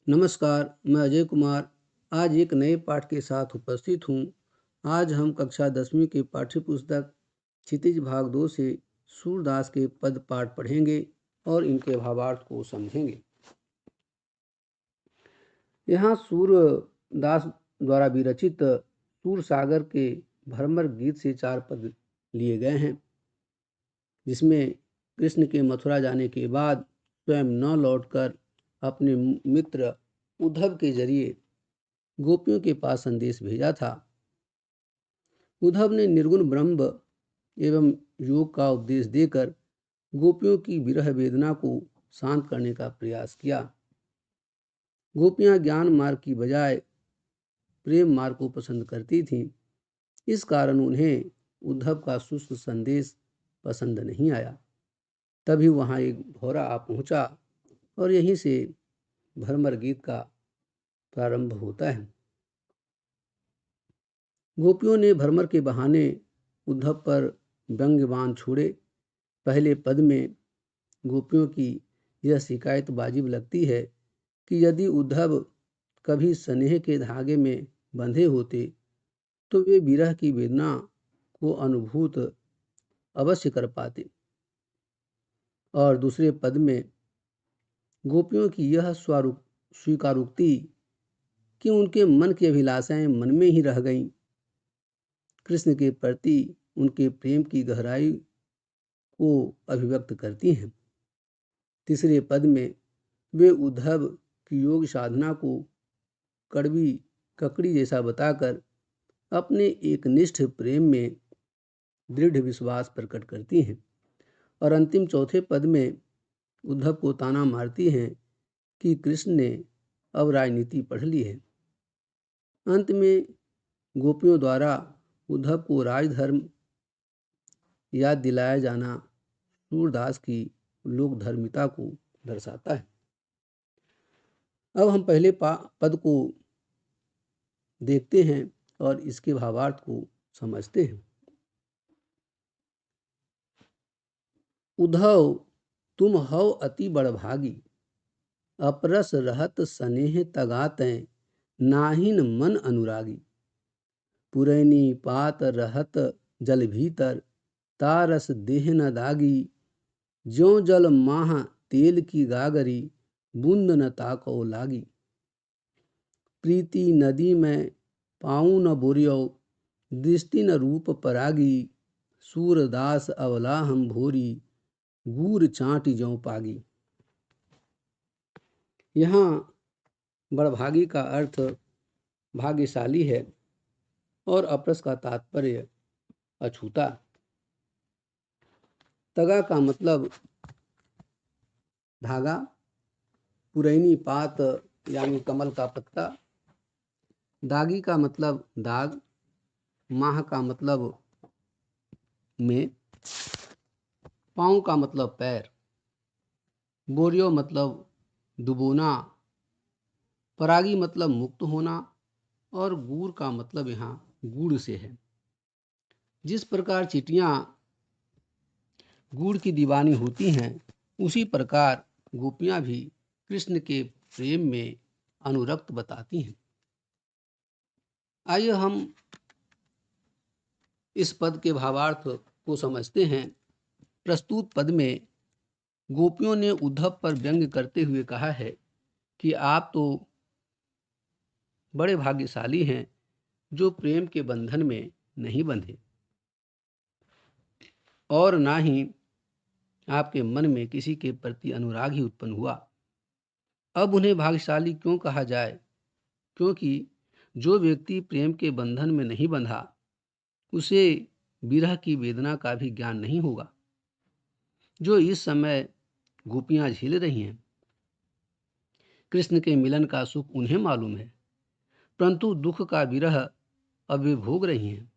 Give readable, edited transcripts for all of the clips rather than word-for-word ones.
नमस्कार, मैं अजय कुमार आज एक नए पाठ के साथ उपस्थित हूँ। आज हम कक्षा 10वीं के पाठ्य पुस्तक क्षितिज भाग 2 से सूरदास के पद पाठ पढ़ेंगे और इनके भावार्थ को समझेंगे। यहाँ सूरदास द्वारा विरचित सूरसागर के भ्रमर गीत से 4 पद लिए गए हैं, जिसमें कृष्ण के मथुरा जाने के बाद स्वयं न लौटकर अपने मित्र उद्धव के जरिए गोपियों के पास संदेश भेजा था। उद्धव ने निर्गुण ब्रह्म एवं योग का उपदेश देकर गोपियों की विरह वेदना को शांत करने का प्रयास किया। गोपियां ज्ञान मार्ग की बजाय प्रेम मार्ग को पसंद करती थीं। इस कारण उन्हें उद्धव का शुष्क संदेश पसंद नहीं आया। तभी वहां एक भौरा आ पहुंचा और यहीं से भ्रमर गीत का प्रारंभ होता है। गोपियों ने भ्रमर के बहाने उद्धव पर व्यंग्यबाण छोड़े। पहले पद में गोपियों की यह शिकायत वाजिब लगती है कि यदि उद्धव कभी स्नेह के धागे में बंधे होते तो वे विरह की वेदना को अनुभूत अवश्य कर पाते। और दूसरे पद में गोपियों की यह स्वीकारोक्ति कि उनके मन की अभिलाषाएं मन में ही रह गईं, कृष्ण के प्रति उनके प्रेम की गहराई को अभिव्यक्त करती हैं। तीसरे पद में वे उद्धव की योग साधना को कड़वी ककड़ी जैसा बताकर अपने एकनिष्ठ प्रेम में दृढ़ विश्वास प्रकट करती हैं। और अंतिम चौथे पद में उद्धव को ताना मारती हैं कि कृष्ण ने अब राजनीति पढ़ ली है। अंत में गोपियों द्वारा उद्धव को राजधर्म याद दिलाया जाना सूरदास की लोकधर्मिता को दर्शाता है। अब हम पहले पद को देखते हैं और इसके भावार्थ को समझते हैं। उद्धव तुम हव अति बड़भागी, अपरस रहत स्नेह तगातें नाहिन मन अनुरागी। पुरैनी पात रहत जल भीतर, तारस देह न दागी। ज्यों जल माह तेल की गागरी, बूंद न ताको लागी। प्रीति नदी में पाऊँ न बुरियो, दृष्टि न रूप परागी। सूरदास अवला हम भोरी, गूर चाँटी ज्यों पागी। यहाँ बड़भागी का अर्थ भाग्यशाली है और अपरस का तात्पर्य अछूता। तगा का मतलब धागा, पुरैनी पात यानी कमल का पत्ता, दागी का मतलब दाग, माह का मतलब में, पाँव का मतलब पैर, बोरियो मतलब डुबोना, परागी मतलब मुक्त होना और गूर का मतलब यहाँ गुड़ से है। जिस प्रकार चींटियाँ गुड़ की दीवानी होती हैं, उसी प्रकार गोपियाँ भी कृष्ण के प्रेम में अनुरक्त बताती हैं। आइए हम इस पद के भावार्थ को समझते हैं। प्रस्तुत पद में गोपियों ने उद्धव पर व्यंग्य करते हुए कहा है कि आप तो बड़े भाग्यशाली हैं जो प्रेम के बंधन में नहीं बंधे और ना ही आपके मन में किसी के प्रति अनुराग ही उत्पन्न हुआ। अब उन्हें भाग्यशाली क्यों कहा जाए? क्योंकि जो व्यक्ति प्रेम के बंधन में नहीं बंधा, उसे विरह की वेदना का भी ज्ञान नहीं होगा जो इस समय गोपियां झेल रही हैं। कृष्ण के मिलन का सुख उन्हें मालूम है, परंतु दुख का विरह अब वे भोग रही हैं।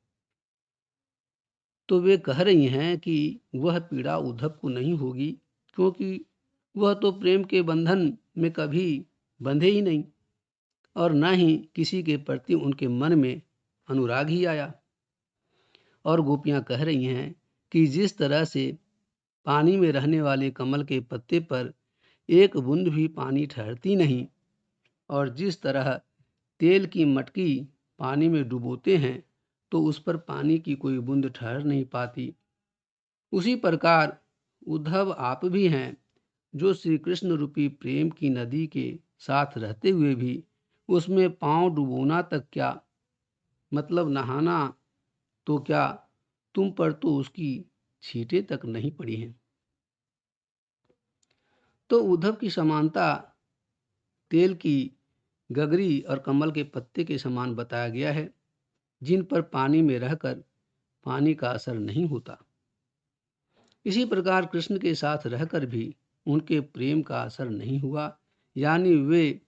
तो वे कह रही हैं कि वह पीड़ा उद्धव को नहीं होगी, क्योंकि वह तो प्रेम के बंधन में कभी बंधे ही नहीं और न ही किसी के प्रति उनके मन में अनुराग ही आया। और गोपियां कह रही हैं कि जिस तरह से पानी में रहने वाले कमल के पत्ते पर एक बूंद भी पानी ठहरती नहीं और जिस तरह तेल की मटकी पानी में डुबोते हैं तो उस पर पानी की कोई बूंद ठहर नहीं पाती, उसी प्रकार उद्धव आप भी हैं, जो श्री कृष्ण रूपी प्रेम की नदी के साथ रहते हुए भी उसमें पांव डुबोना तक क्या, मतलब नहाना तो क्या, तुम पर तो उसकी छींटें तक नहीं पड़ी हैं। तो उद्धव की समानता तेल की गगरी और कमल के पत्ते के समान बताया गया है, जिन पर पानी में रहकर पानी का असर नहीं होता। इसी प्रकार कृष्ण के साथ रहकर भी उनके प्रेम का असर नहीं हुआ, यानी वे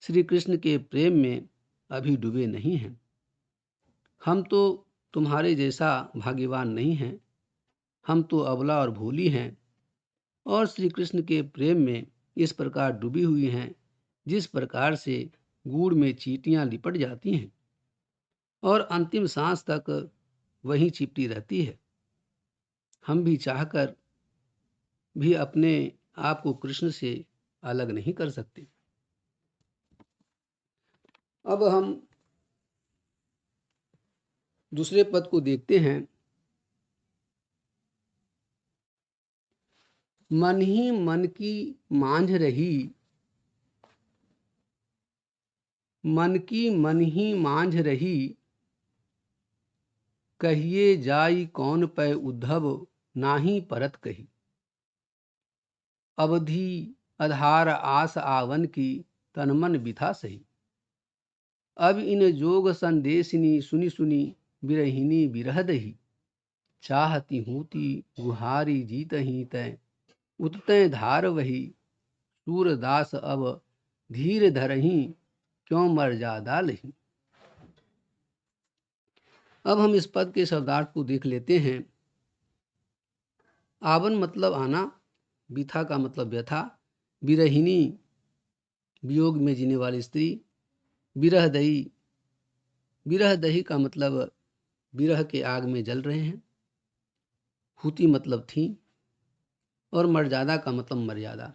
श्री कृष्ण के प्रेम में अभी डूबे नहीं हैं। हम तो तुम्हारे जैसा भाग्यवान नहीं हैं, हम तो अबला और भोली हैं और श्री कृष्ण के प्रेम में इस प्रकार डूबी हुई हैं जिस प्रकार से गुड़ में चींटियां लिपट जाती हैं और अंतिम सांस तक वहीं चिपटी रहती है। हम भी चाहकर भी अपने आप को कृष्ण से अलग नहीं कर सकते। अब हम दूसरे पद को देखते हैं। मन ही मन की मांझ रही, मन की मन ही मांझ रही, कहिए जाई कौन पै उद्धव नाही परत कही। अवधि आधार आस आवन की तन मन बिथा सही। अब इन जोग संदेशिनी सुनी सुनी बिरहिनी बिरह दही। चाहती हूती गुहारी जीत ही तय उततय धार वही। सूरदास अब धीर धरही क्यों मर्यादा लही। अब हम इस पद के शब्दार्थ को देख लेते हैं। आवन मतलब आना, बिथा का मतलब व्यथा, बिरहिनी वियोग में जीने वाली स्त्री, बिरह दही, बिरह दही का मतलब बिरह के आग में जल रहे हैं, हुती मतलब थी और मर्यादा का मतलब मर्यादा।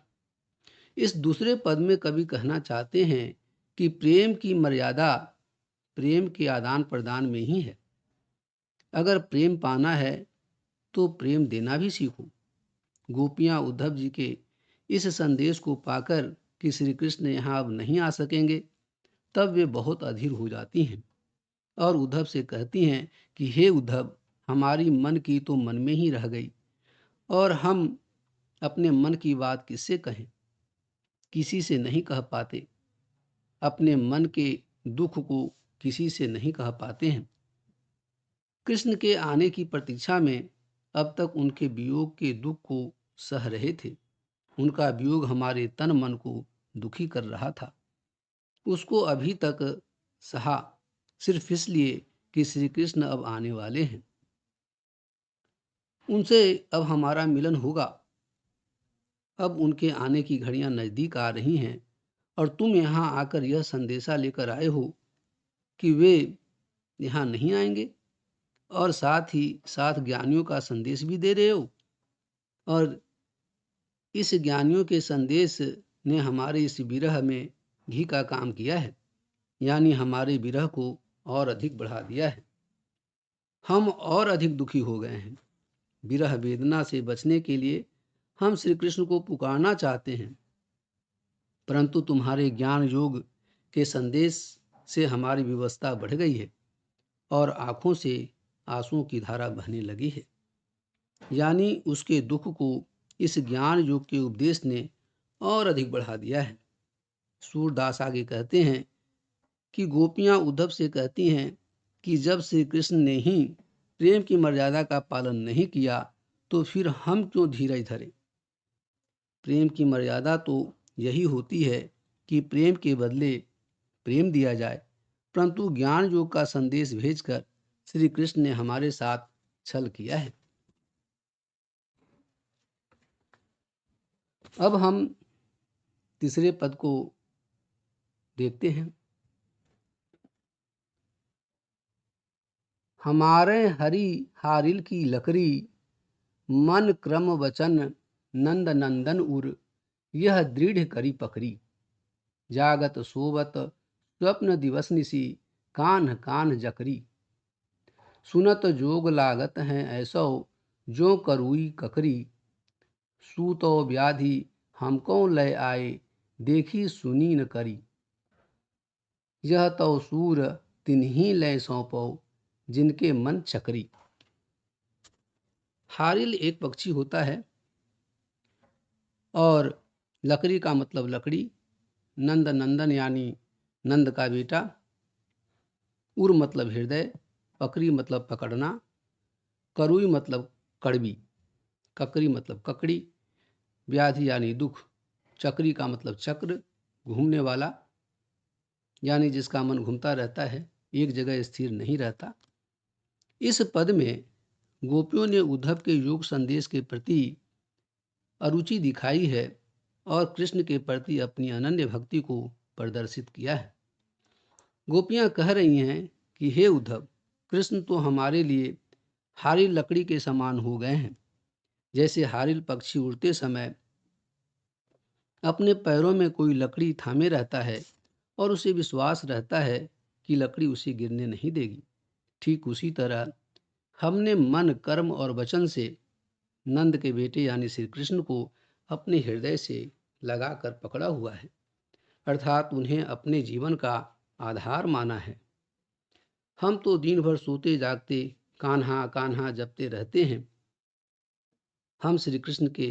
इस दूसरे पद में कवि कहना चाहते हैं कि प्रेम की मर्यादा प्रेम के आदान प्रदान में ही है। अगर प्रेम पाना है तो प्रेम देना भी सीखो। गोपियां उद्धव जी के इस संदेश को पाकर कि श्री कृष्ण यहाँ अब नहीं आ सकेंगे, तब वे बहुत अधीर हो जाती हैं और उद्धव से कहती हैं कि हे उद्धव, हमारी मन की तो मन में ही रह गई और हम अपने मन की बात किससे कहें, किसी से नहीं कह पाते, अपने मन के दुख को किसी से नहीं कह पाते हैं। कृष्ण के आने की प्रतीक्षा में अब तक उनके वियोग के दुख को सह रहे थे। उनका वियोग हमारे तन मन को दुखी कर रहा था। उसको अभी तक सहा सिर्फ इसलिए कि श्री कृष्ण अब आने वाले हैं, उनसे अब हमारा मिलन होगा। अब उनके आने की घड़ियां नजदीक आ रही हैं और तुम यहाँ आकर यह संदेशा लेकर आए हो कि वे यहाँ नहीं आएंगे और साथ ही साथ ज्ञानियों का संदेश भी दे रहे हो। और इस ज्ञानियों के संदेश ने हमारे इस विरह में घी का काम किया है, यानी हमारे विरह को और अधिक बढ़ा दिया है। हम और अधिक दुखी हो गए हैं। विरह वेदना से बचने के लिए हम श्री कृष्ण को पुकारना चाहते हैं, परंतु तुम्हारे ज्ञान योग के संदेश से हमारी विवशता बढ़ गई है और आंखों से आंसुओं की धारा बहने लगी है। यानी उसके दुख को इस ज्ञान योग के उपदेश ने और अधिक बढ़ा दिया है। सूरदास आगे कहते हैं कि गोपियां उद्धव से कहती हैं कि जब श्री कृष्ण ने ही प्रेम की मर्यादा का पालन नहीं किया तो फिर हम क्यों धीरज धरें। प्रेम की मर्यादा तो यही होती है कि प्रेम के बदले प्रेम दिया जाए, परंतु ज्ञान योग का संदेश भेजकर श्री कृष्ण ने हमारे साथ छल किया है। अब हम तीसरे पद को देखते हैं। हमारे हरि हारिल की लकड़ी, मन क्रम वचन नंद नंदन उर, यह दृढ़ करी पकड़ी। जागत सोवत स्वप्न दिवस निसी कान्ह कान्ह जकरी। सुनत जोग लागत हैं ऐसो जो करुई ककरी। सूतो व्याधि हमको लय आए देखी सुनी न करी। यह तो सूर तिन्हीं लय सौंपो जिनके मन चकरी। हारिल एक पक्षी होता है और लकड़ी का मतलब लकड़ी, नंद नंदन यानी नंद का बेटा, उर मतलब हृदय, पकड़ी मतलब पकड़ना, करुई मतलब कड़वी, ककरी मतलब ककड़ी, व्याधि यानी दुख, चक्री का मतलब चक्र, घूमने वाला यानी जिसका मन घूमता रहता है, एक जगह स्थिर नहीं रहता। इस पद में गोपियों ने उद्धव के योग संदेश के प्रति अरुचि दिखाई है और कृष्ण के प्रति अपनी अनन्य भक्ति को प्रदर्शित किया है। गोपियां कह रही हैं कि हे उद्धव, कृष्ण तो हमारे लिए हारिल लकड़ी के समान हो गए हैं। जैसे हारिल पक्षी उड़ते समय अपने पैरों में कोई लकड़ी थामे रहता है और उसे विश्वास रहता है कि लकड़ी उसे गिरने नहीं देगी, ठीक उसी तरह हमने मन, कर्म और वचन से नंद के बेटे यानी श्री कृष्ण को अपने हृदय से लगाकर पकड़ा हुआ है, अर्थात उन्हें अपने जीवन का आधार माना है। हम तो दिन भर सोते जागते कान्हा कान्हा जपते रहते हैं। हम श्री कृष्ण के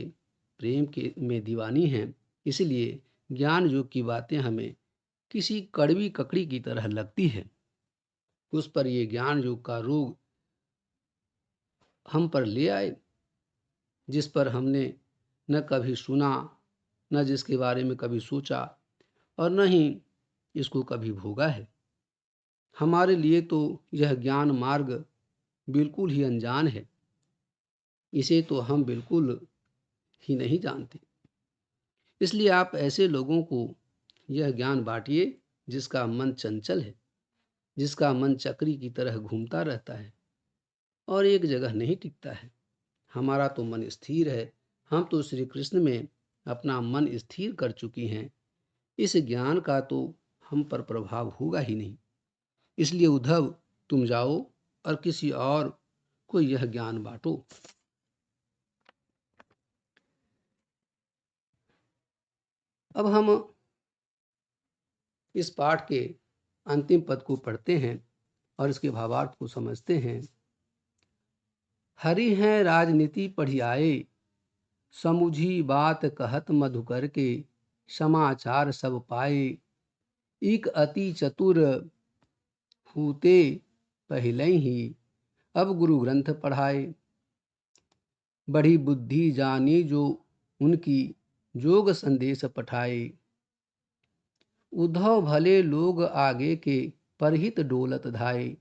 प्रेम के में दीवानी हैं, इसलिए ज्ञान योग की बातें हमें किसी कड़वी ककड़ी की तरह लगती है। उस पर ये ज्ञान योग का रोग हम पर ले आए, जिस पर हमने न कभी सुना, न जिसके बारे में कभी सोचा और न ही इसको कभी भोगा है। हमारे लिए तो यह ज्ञान मार्ग बिल्कुल ही अनजान है, इसे तो हम बिल्कुल ही नहीं जानते। इसलिए आप ऐसे लोगों को यह ज्ञान बांटिए जिसका मन चंचल है, जिसका मन चक्री की तरह घूमता रहता है और एक जगह नहीं टिकता है। हमारा तो मन स्थिर है, हम तो श्री कृष्ण में अपना मन स्थिर कर चुकी हैं। इस ज्ञान का तो हम पर प्रभाव होगा ही नहीं। इसलिए उद्धव, तुम जाओ और किसी और को यह ज्ञान बांटो। अब हम इस पाठ के अंतिम पद को पढ़ते हैं और इसके भावार्थ को समझते हैं। हरि हैं राजनीति पढ़ियाए, समुझी बात कहत मधुकर के, समाचार सब पाए, एक अति चतुर हूते पहले ही, अब गुरु ग्रंथ पढ़ाए, बड़ी बुद्धि जानी जो उनकी, जोग संदेश पठाए, उद्धव भले लोग आगे के, परहित डोलत धाए,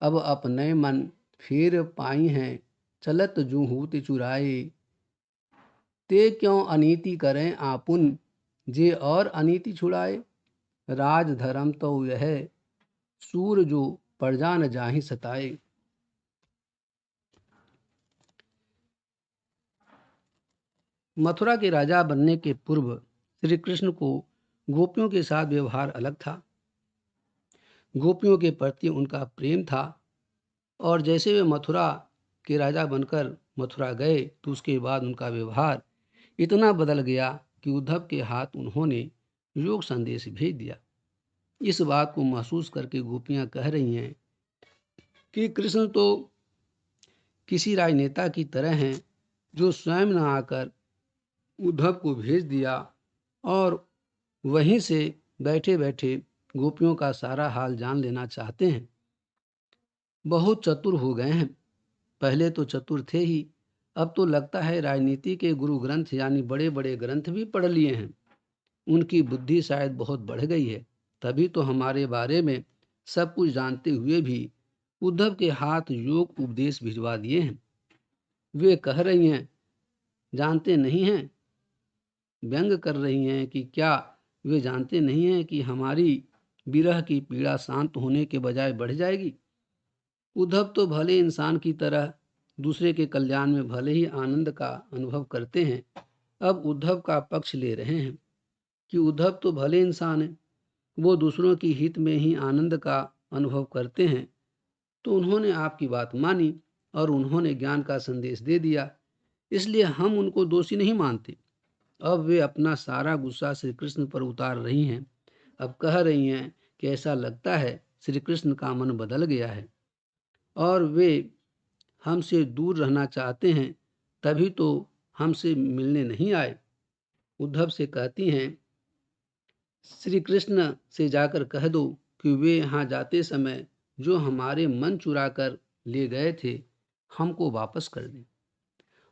अब अपने मन फेर पाई हैं, चलत जूहूत चुराए, ते क्यों अनीति करें आपुन, जे और अनीति छुड़ाए, राज धर्म तो यह सूर जो प्रजा न जाहि सताए। मथुरा के राजा बनने के पूर्व श्री कृष्ण को गोपियों के साथ व्यवहार अलग था। गोपियों के प्रति उनका प्रेम था और जैसे वे मथुरा के राजा बनकर मथुरा गए तो उसके बाद उनका व्यवहार इतना बदल गया कि उद्धव के हाथ उन्होंने योग संदेश भेज दिया। इस बात को महसूस करके गोपियां कह रही हैं कि कृष्ण तो किसी राजनेता की तरह हैं जो स्वयं न आकर उद्धव को भेज दिया और वहीं से बैठे बैठे गोपियों का सारा हाल जान लेना चाहते हैं। बहुत चतुर हो गए हैं, पहले तो चतुर थे ही, अब तो लगता है राजनीति के गुरु ग्रंथ यानी बड़े बड़े ग्रंथ भी पढ़ लिए हैं। उनकी बुद्धि शायद बहुत बढ़ गई है, तभी तो हमारे बारे में सब कुछ जानते हुए भी उद्धव के हाथ योग उपदेश भिजवा दिए हैं। वे कह रही हैं, जानते नहीं हैं, व्यंग कर रही हैं कि क्या वे जानते नहीं हैं कि हमारी विरह की पीड़ा शांत होने के बजाय बढ़ जाएगी। उद्धव तो भले इंसान की तरह दूसरे के कल्याण में भले ही आनंद का अनुभव करते हैं, अब उद्धव का पक्ष ले रहे हैं। कि उद्धव तो भले इंसान हैं, वो दूसरों की हित में ही आनंद का अनुभव करते हैं, तो उन्होंने आपकी बात मानी और उन्होंने ज्ञान का संदेश दे दिया, इसलिए हम उनको दोषी नहीं मानते। अब वे अपना सारा गुस्सा श्री कृष्ण पर उतार रही हैं। अब कह रही हैं कि ऐसा लगता है श्री कृष्ण का मन बदल गया है और वे हमसे दूर रहना चाहते हैं, तभी तो हमसे मिलने नहीं आए। उद्धव से कहती हैं, श्री कृष्ण से जाकर कह दो कि वे यहाँ जाते समय जो हमारे मन चुरा कर ले गए थे, हमको वापस कर दें।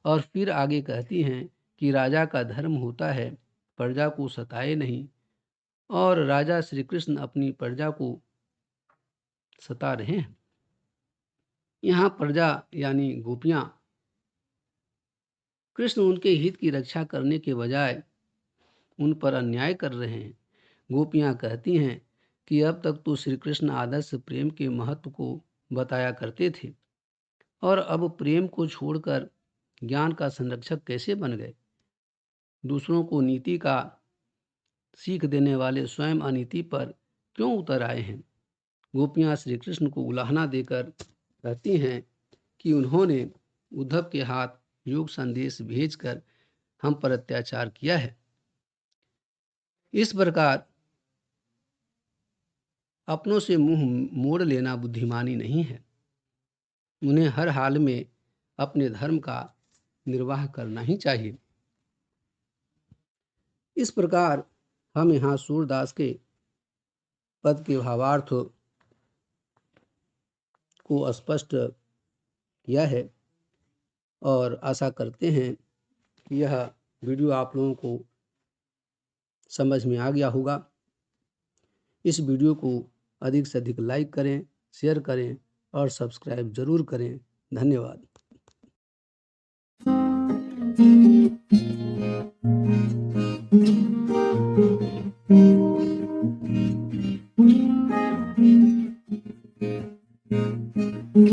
और फिर आगे कहती हैं कि राजा का धर्म होता है प्रजा को सताए नहीं, और राजा श्री कृष्ण अपनी प्रजा को सता रहे हैं। यहाँ प्रजा यानी गोपियाँ कृष्ण उनके हित की रक्षा करने के बजाय उन पर अन्याय कर रहे हैं। गोपियाँ कहती हैं कि अब तक तो श्री कृष्ण आदर्श प्रेम के महत्व को बताया करते थे, और अब प्रेम को छोड़कर ज्ञान का संरक्षक कैसे बन गए। दूसरों को नीति का सीख देने वाले स्वयं अनीति पर क्यों उतर आए हैं। गोपियाँ श्री कृष्ण को उलाहना देकर कहती हैं कि उन्होंने उद्धव के हाथ योग संदेश भेजकर हम पर अत्याचार किया है। इस प्रकार अपनों से मुंह मोड़ लेना बुद्धिमानी नहीं है। उन्हें हर हाल में अपने धर्म का निर्वाह करना ही चाहिए। इस प्रकार हम यहाँ सूरदास के पद के भावार्थ को स्पष्ट किया है, और आशा करते हैं कि यह वीडियो आप लोगों को समझ में आ गया होगा। इस वीडियो को अधिक से अधिक लाइक करें, शेयर करें और सब्सक्राइब जरूर करें। धन्यवाद।